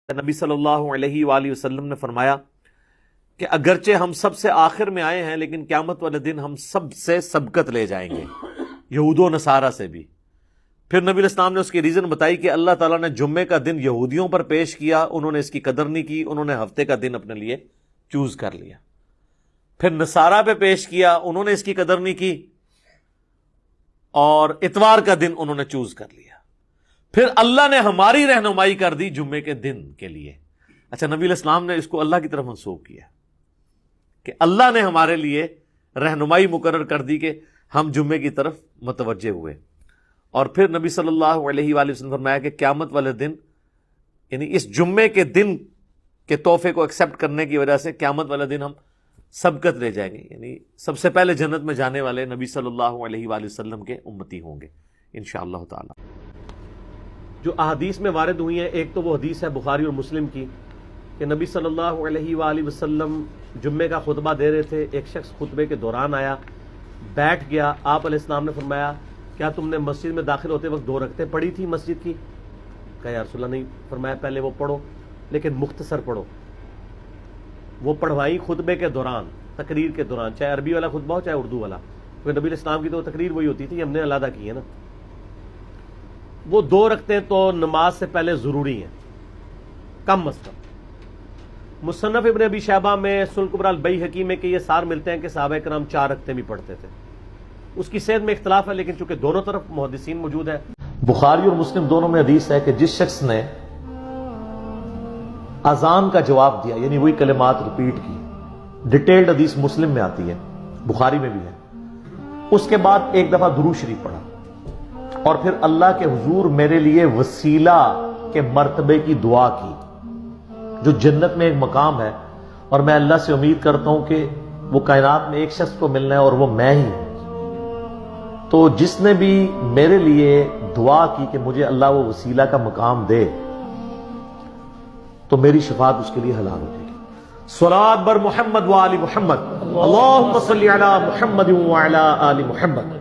نبی صلی اللہ علیہ وآلہ وسلم نے فرمایا کہ اگرچہ ہم سب سے آخر میں آئے ہیں لیکن قیامت والے دن ہم سب سے سبقت لے جائیں گے، یہود و نصارہ سے بھی۔ پھر نبی علیہ السلام نے اس کی ریزن بتائی کہ اللہ تعالیٰ نے جمعے کا دن یہودیوں پر پیش کیا، انہوں نے اس کی قدر نہیں کی، انہوں نے ہفتے کا دن اپنے لیے چوز کر لیا۔ پھر نصارہ پہ پیش کیا، انہوں نے اس کی قدر نہیں کی اور اتوار کا دن انہوں نے چوز کر لیا۔ پھر اللہ نے ہماری رہنمائی کر دی جمعے کے دن کے لیے۔ اچھا، نبی علیہ السلام نے اس کو اللہ کی طرف منسوب کیا کہ اللہ نے ہمارے لیے رہنمائی مقرر کر دی کہ ہم جمعے کی طرف متوجہ ہوئے۔ اور پھر نبی صلی اللہ علیہ وآلہ وسلم نے فرمایا کہ قیامت والے دن، یعنی اس جمعے کے دن کے تحفے کو ایکسیپٹ کرنے کی وجہ سے قیامت والے دن ہم سبقت لے جائیں گے، یعنی سب سے پہلے جنت میں جانے والے نبی صلی اللہ علیہ وآلہ وسلم کے امتی ہوں گے انشاءاللہ تعالی۔ جو احادیث میں وارد ہوئی ہیں، ایک تو وہ حدیث ہے بخاری اور مسلم کی کہ نبی صلی اللہ علیہ وآلہ وسلم جمعے کا خطبہ دے رہے تھے، ایک شخص خطبے کے دوران آیا، بیٹھ گیا، آپ علیہ السلام نے فرمایا کیا تم نے مسجد میں داخل ہوتے وقت 2 رکعتیں پڑھی تھی مسجد کی؟ کہا یا رسول اللہ نہیں۔ فرمایا پہلے وہ پڑھو لیکن مختصر پڑھو۔ وہ پڑھوائی خطبے کے دوران، تقریر کے دوران، چاہے عربی والا خطبہ ہو چاہے اردو والا، کیونکہ نبی علیہ السلام کی تو تقریر وہی ہوتی تھی، ہم نے علیحدہ کی ہے نا۔ وہ 2 رکعتیں تو نماز سے پہلے ضروری ہیں کم از کم۔ مصنف ابن ابی شیبہ میں، سنن کبری البیہقی میں کہ یہ سار ملتے ہیں کہ صحابہ کرام 4 رکعتیں بھی پڑھتے تھے۔ اس کی صحت میں اختلاف ہے لیکن چونکہ دونوں طرف محدثین موجود ہیں، بخاری اور مسلم دونوں میں حدیث ہے کہ جس شخص نے اذان کا جواب دیا، یعنی وہی کلمات ریپیٹ کی، ڈیٹیلڈ حدیث مسلم میں آتی ہے، بخاری میں بھی ہے، اس کے بعد ایک دفعہ درود شریف پڑھا اور پھر اللہ کے حضور میرے لیے وسیلہ کے مرتبے کی دعا کی، جو جنت میں ایک مقام ہے، اور میں اللہ سے امید کرتا ہوں کہ وہ کائنات میں ایک شخص کو ملنا ہے اور وہ میں ہی ہوں، تو جس نے بھی میرے لیے دعا کی کہ مجھے اللہ وہ وسیلہ کا مقام دے تو میری شفاعت اس کے لیے حلال ہو جائے گی۔ صلوات بر محمد و آل محمد، اللہم صلی علی محمد و علی آل محمد۔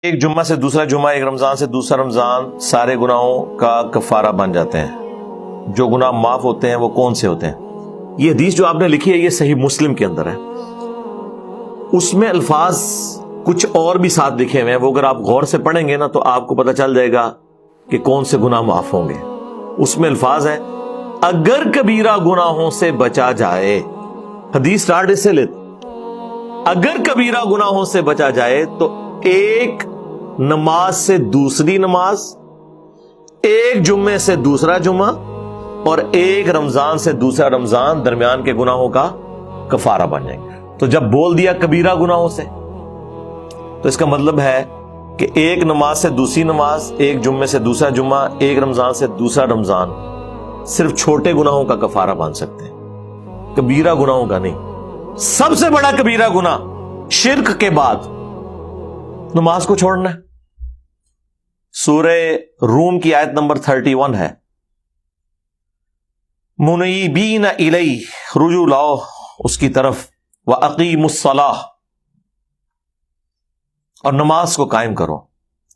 ایک جمعہ سے دوسرا جمعہ، ایک رمضان سے دوسرا رمضان، سارے گناہوں کا کفارہ بن جاتے ہیں۔ جو گناہ معاف ہوتے ہیں وہ کون سے ہوتے ہیں؟ یہ حدیث جو آپ نے لکھی ہے یہ صحیح مسلم کے اندر ہے، اس میں الفاظ کچھ اور بھی ساتھ لکھے ہوئے ہیں، وہ اگر آپ غور سے پڑھیں گے نا تو آپ کو پتہ چل جائے گا کہ کون سے گناہ معاف ہوں گے۔ اس میں الفاظ ہیں اگر کبیرہ گناہوں سے بچا جائے، حدیث سٹارٹ اس سے لیتے، اگر کبیرہ گناہوں سے بچا جائے تو ایک نماز سے دوسری نماز، ایک جمعے سے دوسرا جمعہ اور ایک رمضان سے دوسرا رمضان درمیان کے گناہوں کا کفارہ بن جائیں گے۔ تو جب بول دیا کبیرہ گناہوں سے تو اس کا مطلب ہے کہ ایک نماز سے دوسری نماز، ایک جمعے سے دوسرا جمعہ، ایک رمضان سے دوسرا رمضان صرف چھوٹے گناہوں کا کفارہ باندھ سکتے ہیں، کبیرہ گناہوں کا نہیں۔ سب سے بڑا کبیرہ گناہ شرک کے بعد نماز کو چھوڑنا ہے۔ سورہ روم کی آیت نمبر 31 ہے، منیبین الیہ، رجوع لاؤ اس کی طرف، وَأَقِیمُوا الصَّلَاةَ، اور نماز کو قائم کرو،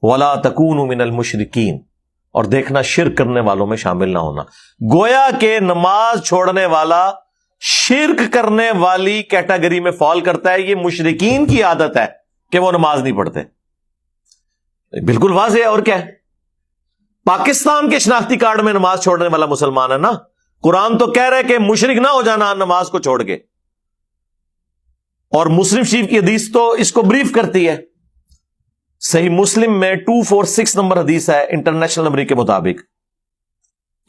وَلَا تَكُونُوا مِنَ الْمُشْرِكِينَ، اور دیکھنا شرک کرنے والوں میں شامل نہ ہونا۔ گویا کہ نماز چھوڑنے والا شرک کرنے والی کیٹیگری میں فال کرتا ہے۔ یہ مشرکین کی عادت ہے کہ وہ نماز نہیں پڑھتے، بالکل واضح ہے۔ اور کیا ہے؟ پاکستان کے شناختی کارڈ میں نماز چھوڑنے والا مسلمان ہے نا، قرآن تو کہہ رہے کہ مشرک نہ ہو جانا نماز کو چھوڑ کے، اور مسلم شریف کی حدیث تو اس کو بریف کرتی ہے۔ صحیح مسلم میں 246 نمبر حدیث ہے انٹرنیشنل نمبر کے مطابق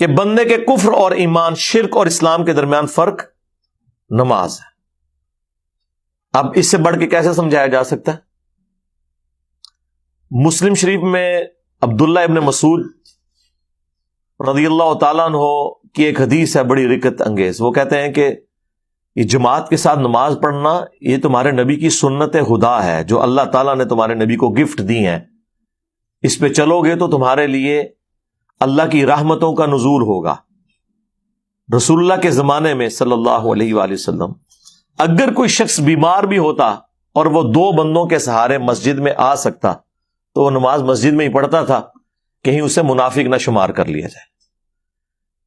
کہ بندے کے کفر اور ایمان، شرک اور اسلام کے درمیان فرق نماز ہے۔ اب اس سے بڑھ کے کیسے سمجھایا جا سکتا ہے؟ مسلم شریف میں عبداللہ ابن مسعود رضی اللہ تعالیٰ عنہ کی ایک حدیث ہے بڑی رکت انگیز۔ وہ کہتے ہیں کہ یہ جماعت کے ساتھ نماز پڑھنا یہ تمہارے نبی کی سنت خدا ہے جو اللہ تعالیٰ نے تمہارے نبی کو گفٹ دی ہیں، اس پہ چلو گے تو تمہارے لیے اللہ کی رحمتوں کا نزول ہوگا۔ رسول اللہ کے زمانے میں صلی اللہ علیہ وآلہ وسلم اگر کوئی شخص بیمار بھی ہوتا اور وہ 2 بندوں کے سہارے مسجد میں آ سکتا تو وہ نماز مسجد میں ہی پڑھتا تھا، کہیں اسے منافق نہ شمار کر لیا جائے۔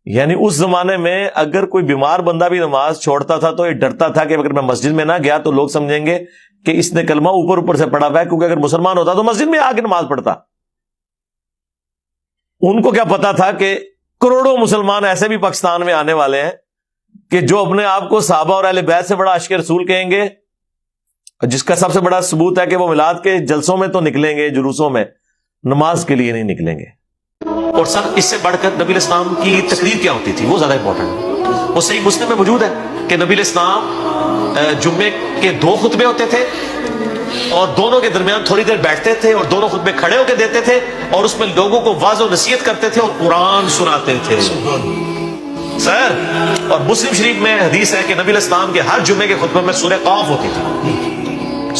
یعنی اس زمانے میں اگر کوئی بیمار بندہ بھی نماز چھوڑتا تھا تو یہ ڈرتا تھا کہ اگر میں مسجد میں نہ گیا تو لوگ سمجھیں گے کہ اس نے کلمہ اوپر اوپر سے پڑھا ہوا ہے، کیونکہ اگر مسلمان ہوتا تو مسجد میں آ کے نماز پڑھتا۔ ان کو کیا پتا تھا کہ کروڑوں مسلمان ایسے بھی پاکستان میں آنے والے ہیں کہ جو اپنے آپ کو صحابہ اور اہل بیت سے بڑا عاشق رسول کہیں گے، جس کا سب سے بڑا ثبوت ہے کہ وہ میلاد کے جلسوں میں تو نکلیں گے، جلوسوں میں، نماز کے لیے نہیں نکلیں گے۔ اور سر اس سے بڑھ کر نبی الاسلام کی تقریر کیا ہوتی تھی وہ زیادہ امپورٹنٹ ہے۔ وہ صحیح مسلم میں موجود ہے کہ نبی الاسلام جمعے کے 2 خطبے ہوتے تھے اور دونوں کے درمیان تھوڑی دیر بیٹھتے تھے اور دونوں خطبے کھڑے ہو کے دیتے تھے اور اس میں لوگوں کو واعظ و نصیحت کرتے تھے اور قرآن سناتے تھے سر۔ اور مسلم شریف میں حدیث ہے کہ نبی الاسلام کے ہر جمعے کے خطبے میں سورہ قاف ہوتی تھی،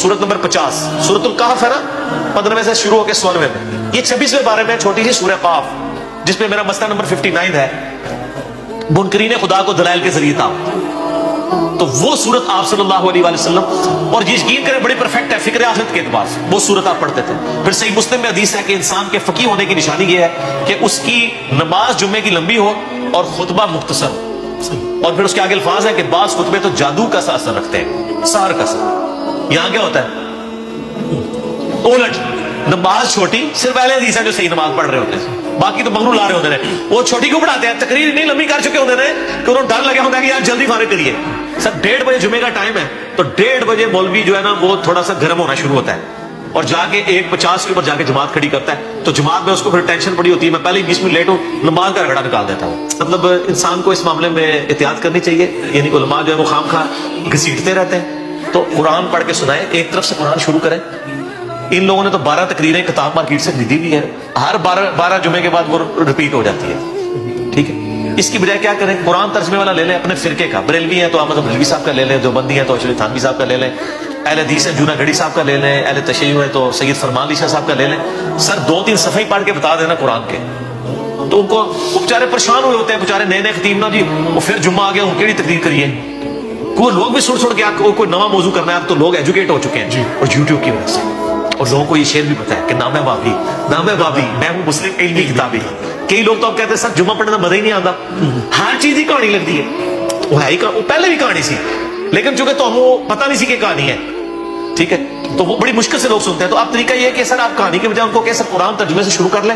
سورت نمبر 50، سورت القاف ہے نا، 15 سے شروع ہو کے 16 میں، یہ 26ویں بارے میں چھوٹی سی سورہ قاف، جس میں میرا مسئلہ نمبر 59 ہے، منکرین خدا کو دلائل کے ذریعے تھا۔ تو وہ سورت آپ صلی اللہ علیہ وآلہ وسلم، اور یہ یقین کریں بڑی پرفیکٹ ہے فکر آخرت کے اعتبار سے، وہ سورت آپ پڑھتے تھے۔ پھر صحیح مسلم میں حدیث ہے کہ انسان کے فقیہ ہونے کی نشانی یہ ہے کہ اس کی نماز جمعے کی لمبی ہو اور خطبہ مختصر ہو۔ اور پھر اس کے آگے الفاظ ہے کہ بعض خطبے تو جادو کا سا اثر رکھتے ہیں، سحر کا اثر۔ یہاں کیا ہوتا ہے الٹ، نماز چھوٹی، صرف اہل حدیث ہیں جو صحیح نماز پڑھ رہے ہوتے ہیں، باقی تو مغرور لا رہے ہوتے ہیں۔ وہ چھوٹی کیوں پڑھاتے ہیں؟ تقریر نہیں لمبی کر چکے ہوتے ہیں کہ انہوں ڈر لگا ہوتا ہے کہ یار جلدی فارغ کریے۔ سر 1:30 بجے جمعے کا ٹائم ہے تو 1:30 بجے مولوی جو ہے نا وہ تھوڑا سا گرم ہونا شروع ہوتا ہے اور جا کے 1:50 کے اوپر جا کے جماعت کھڑی کرتا ہے، تو جماعت میں اس کو پھر ٹینشن پڑی ہوتی ہے، میں پہلے ہی 20 منٹ لیٹ ہوں، نماز کا رگڑا نکال دیتا ہوں۔ مطلب انسان کو اس معاملے میں احتیاط کرنی چاہیے، یعنی علماء جو ہے وہ خام خواہ گھسیٹتے رہتے ہیں، تو قرآن پڑھ کے سنائیں، ایک طرف سے قرآن شروع کریں۔ ان لوگوں نے تو 12 تقریریں کتاب مارکیٹ سے خریدی بھی ہے، ہر 12 جمعے کے بعد وہ ریپیٹ ہو جاتی ہے، ٹھیک ہے۔ اس کی بجائے کیا کریں، قرآن ترجمے والا لے لیں اپنے فرقے کا، بریلوی ہیں تو احمد بریلوی صاحب کا لے لیں، دیوبندی ہیں تو اشرف تھانوی صاحب کا لے لیں، اہل حدیث ہیں جونا گڑھی صاحب کا لے لیں، اہل تشیع ہیں تو سید فرمان علی شاہ صاحب کا لے لیں۔ سر 2-3 صفحے پڑھ کے بتا دینا قرآن کے، تو ان کو وہ بیچارے پریشان ہوئے ہوتے ہیں، بیچارے نئے خطیب نا جی، وہ پھر جمعہ آ گیا، ان کی تقریر کریے، کوئی لوگ بھی سن کے آپ کو کوئی نواں موضوع کرنا ہے، اب تو لوگ ایجوکیٹ ہو چکے ہیں اور یوٹیوب کی وجہ سے، اور لوگوں کو یہ شعر بھی پتا ہے کہ نام ہے بابی، نام ہے بابی، میں ہوں مسلم علمی کتابی۔ کئی لوگ تو اب کہتے ہیں سر جمعہ پڑھنے میں مزہ ہی نہیں آتا، ہر چیز ہی کہانی لگتی ہے، وہ ہے ہی وہ پہلے بھی کہانی سی، لیکن چونکہ تو ہمیں پتہ نہیں سی کہ کہانی ہے، ٹھیک ہے، تو وہ بڑی مشکل سے لوگ سنتے ہیں۔ تو اب طریقہ یہ ہے کہ سر آپ کہانی کے بجائے ان کو کہ سر قرآن ترجمے سے شروع کر لیں۔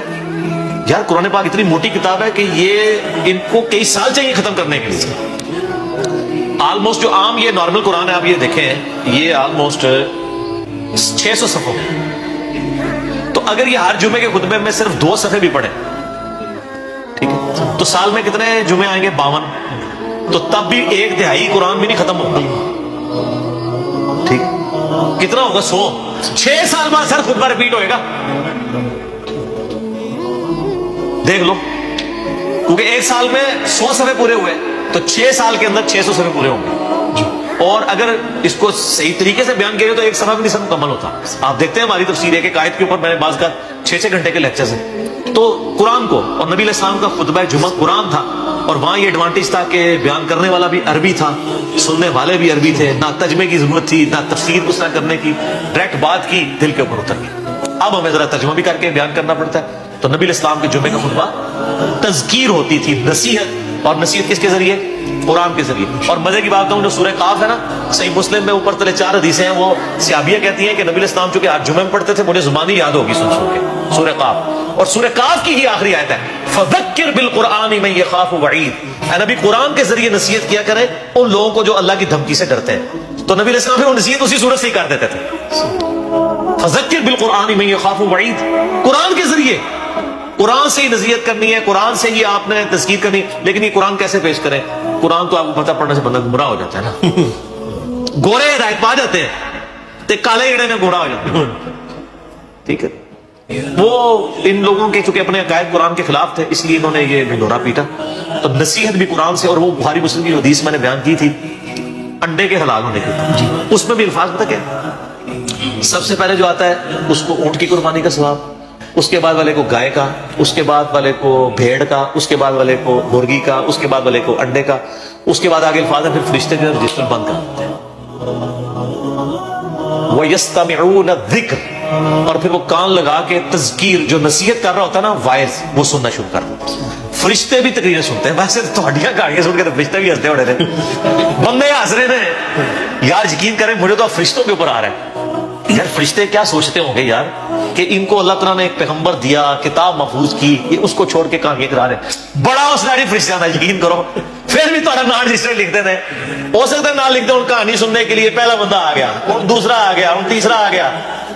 یار قرآن پاک اتنی موٹی کتاب ہے کہ یہ ان کو کئی سال چاہیے ختم کرنے کے لیے۔ آلموسٹ جو عام یہ نارمل قرآن ہے، آپ یہ دیکھیں، یہ آلموسٹ 600 صفحوں، تو اگر یہ ہر جمعے کے خطبے میں صرف 2 صفحے بھی پڑھیں، ٹھیک ہے، تو سال میں کتنے جمعے آئیں گے؟ 52، تو تب بھی 1/3 قرآن بھی نہیں ختم ہوگا، ٹھیک، کتنا ہوگا؟ 100۔ 6 سال بعد سر خطبہ ریپیٹ ہوئے گا، دیکھ لو، کیونکہ 1 سال میں 100 صفحے پورے ہوئے تو 6 سال کے اندر 600 صفحے پورے ہوں گے۔ اور اگر اس کو صحیح طریقے سے بیان کیا تو 1 صفحہ بھی نہیں سب مکمل ہوتا۔ آپ دیکھتے ہیں ہماری تفسیر ایک آیت کے اوپر میں نے بعض کا 6 گھنٹے کے لیکچرز ہیں، تو قرآن کو، اور نبی علیہ السلام کا خطبہ جمعہ قرآن تھا، اور وہاں یہ ایڈوانٹیج تھا کہ بیان کرنے والا بھی عربی تھا، سننے والے بھی عربی تھے، نہ ترجمے کی ضرورت تھی، نہ تفسیر اس طرح کرنے کی، ڈائریکٹ بات کی، دل کے اوپر اتر گئی۔ اب ہمیں ذرا ترجمہ بھی کر کے بیان کرنا پڑتا ہے۔ تو نبی علیہ السلام کے جمعے کا خطبہ تذکیر ہوتی تھی، نصیحت، اور نصیحت کس کے ذریعے؟ قرآن کے ذریعے۔ اور مزے کی بات کہوں، جو سورہ قاف ہے نا، صحیح مسلم میں اوپر تلے 4 حدیثیں ہیں، وہ صحابیہ کہتی ہیں کہ نبی علیہ السلام چونکہ آج جمعے میں پڑھتے تھے، مجھے زبانی یاد ہوگی سن کے سورہ قاف، اور سورہ قاف کی ہی آخری آیت ہے فذکر بالقرآن من یخاف وعید، اے نبی قرآن کے ذریعے نصیحت کیا کریں ان لوگوں کو جو اللہ کی دھمکی سے ڈرتے ہیں۔ تو نبی علیہ السلام وہ نصیحت اسی سورت سے ہی کر دیتے تھے، فذکر بالقرآن من یخاف وعید، قرآن کے ذریعے، قرآن سے ہی نصیحت کرنی ہے، قرآن سے ہی آپ نے تذکیر کرنی۔ لیکن یہ قرآن کیسے پیش کریں؟ قرآن تو آپ کو پتہ پڑھنے سے بندہ گمراہ ہو جاتا ہے نا، گورے ہدایت پا جاتے ہیں تے کالے ایڑے میں گمراہ ہو جاتے ہیں، ٹھیک ہے۔ وہ ان لوگوں کے چونکہ اپنے عقائد قرآن کے خلاف تھے، اس لیے انہوں نے یہ ڈھنڈورا پیٹا۔ تو نصیحت بھی قرآن سے، اور وہ بخاری مسلم کی حدیث میں نے بیان کی تھی انڈے کے حلال ہونے کی، اس میں بھی الفاظ پتہ کیا، سب سے پہلے جو آتا ہے اس کو اونٹ کی قربانی کا ثواب، اس کے بعد والے کو گائے کا، اس کے بعد والے کو بھیڑ کا، اس کے بعد والے کو مرغی کا، اس کے بعد والے کو انڈے کا، اس کے بعد آگے الفاظ ہے پھر فرشتے جو رجسٹر بند کر دیتے ہیں، وَيَسْتَمِعُونَ الذِّكْرَ، اور پھر وہ کان لگا کے تذکیر جو نصیحت کر رہا ہوتا ہے نا، وائز، وہ سننا شروع کر دیتے ہیں۔ فرشتے بھی تقریریں سنتے ہیں. ویسے تھوڑیاں کہانیاں سن کے تو فرشتے بھی ہنستے ہونے تھے, بندے ہنس رہے تھے. یار یقین کریں مجھے تو اب فرشتوں کے اوپر آ رہا ہے. یار فرشتے کیا سوچتے ہوں گے یار کہ ان کو اللہ تعالیٰ نے ایک پیغمبر دیا, کتاب محفوظ کی, یہ اس کو چھوڑ کے کہانیاں کرا رہے ہیں. بڑا حوصلہ فرشتہ تھا یقین کرو. پھر بھی تھوڑا نام رجسٹر لکھتے تھے, ہو سکتا ہے نہ لکھتے ان کہانی سننے کے لیے. پہلا بندہ آ گیا, دوسرا آ گیا, تیسرا آ گیا,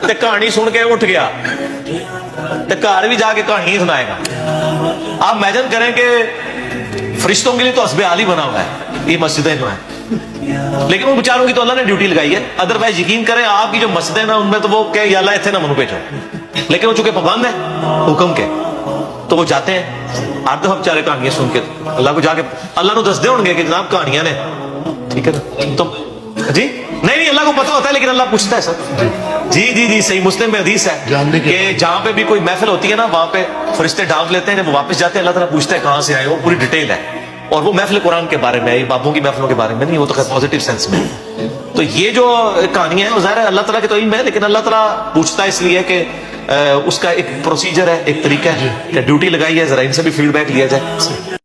تے کہانی سن کے اٹھ گیا, تے گھر بھی جا کے کہانی سنائے گا. آپ امیجن کریں کہ فرشتوں کے لیے تو حسب حال ہی بنا ہوا ہے یہ مسجدیں جو ہیں, لیکن ان بیچاروں کی تو اللہ نے ڈیوٹی لگائی ہے. ادروائز یقین کریں آپ کی جو مسجدیں نا ان میں تو وہ کہ یا اللہ اتنے نہ منو بھیجو, لیکن وہ چونکہ پابند ہیں حکم کے تو وہ جاتے ہیں. آپ تو بیچارے کہانیاں سن کے اللہ کو جا کے اللہ کو دس دے ہوں گے کہ جناب کہانیاں نے, ٹھیک ہے نا تو جی نہیں اللہ کو پتا ہوتا ہے لیکن اللہ پوچھتا ہے سر. جی صحیح مسلم میں حدیث ہے کہ جہاں پہ بھی کوئی محفل ہوتی ہے نا وہاں پہ فرشتے ڈھانپ لیتے ہیں, جب وہ واپس جاتے ہیں اللہ تعالیٰ پوچھتا ہے کہاں سے آئے, وہ پوری ڈیٹیل ہے. اور وہ محفل قرآن کے بارے میں, بابوں کی محفلوں کے بارے میں نہیں, وہ تو خیر پازیٹیو سینس میں. تو یہ جو کہانیاں ہیں وہ ظاہر ہے اللہ تعالیٰ کے تو علم ہے, لیکن اللہ تعالیٰ پوچھتا ہے اس لیے کہ اس کا ایک پروسیجر ہے, ایک طریقہ ہے کہ ڈیوٹی لگائی ہے, ذرا ان سے بھی فیڈ بیک لیا جائے.